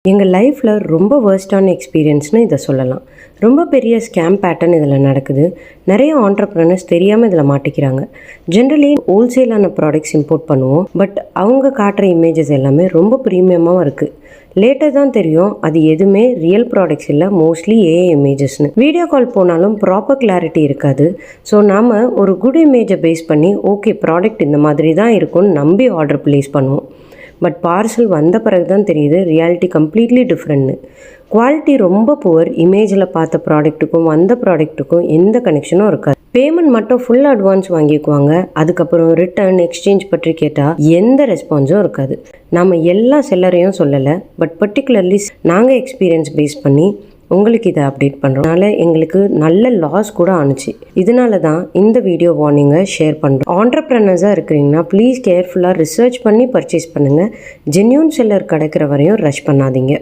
எங்கள் லைஃப்பில் ரொம்ப வேர்ஸ்டான எக்ஸ்பீரியன்ஸ்னு இதை சொல்லலாம். ரொம்ப பெரிய ஸ்கேம் பேட்டர்ன் இதில் நடக்குது. நிறைய ஆண்டர்ப்ரனர்ஸ் தெரியாமல் இதில் மாட்டிக்கிறாங்க. ஜென்ரலி ஹோல்சேலான ப்ராடக்ட்ஸ் இம்போர்ட் பண்ணுவோம். பட் அவங்க காட்டுற இமேஜஸ் எல்லாமே ரொம்ப ப்ரீமியமாக இருக்குது. லேட்டர் தான் தெரியும் அது எதுவுமே ரியல் ப்ராடக்ட்ஸ் இல்லை, மோஸ்ட்லி ஏஐ இமேஜஸ்னு. வீடியோ கால் போனாலும் ப்ராப்பர் கிளாரிட்டி இருக்காது. ஸோ நாம் ஒரு குட் இமேஜை பேஸ் பண்ணி ஓகே ப்ராடக்ட் இந்த மாதிரி தான் இருக்கும்னு நம்பி ஆர்டர் ப்ளேஸ் பண்ணுவோம். பட் பார்சல் வந்த பிறகு தான் தெரியுது ரியாலிட்டி கம்ப்ளீட்லி டிஃப்ரெண்ட்னு. குவாலிட்டி ரொம்ப புவர். இமேஜில் பார்த்த ப்ராடக்ட்டுக்கும் வந்த ப்ராடக்ட்டுக்கும் எந்த கனெக்ஷனும் இருக்காது. பேமெண்ட் மட்டும் ஃபுல் அட்வான்ஸ் வாங்கிக்குவாங்க. அதுக்கப்புறம் ரிட்டர்ன் எக்ஸ்சேஞ்ச் பற்றி கேட்டால் எந்த ரெஸ்பான்ஸும் இருக்காது. நம்ம எல்லா செல்லரையும் சொல்லலை, பட் பர்டிகுலர்லி நாங்கள் எக்ஸ்பீரியன்ஸ் பேஸ் பண்ணி உங்களுக்கு இதை அப்டேட் பண்ணுறோம். அதனால் எங்களுக்கு நல்ல லாஸ் கூட ஆணுச்சு. இதனால தான் இந்த வீடியோ வார்னிங்கை ஷேர் பண்ணுறோம். ஆண்டர்ப்ரனர்ஸாக இருக்கிறீங்கன்னா ப்ளீஸ் கேர்ஃபுல்லாக ரிசர்ச் பண்ணி பர்ச்சேஸ் பண்ணுங்கள். ஜென்யூன் செல்லர் கிடைக்கிற வரையும் ரஷ் பண்ணாதீங்க.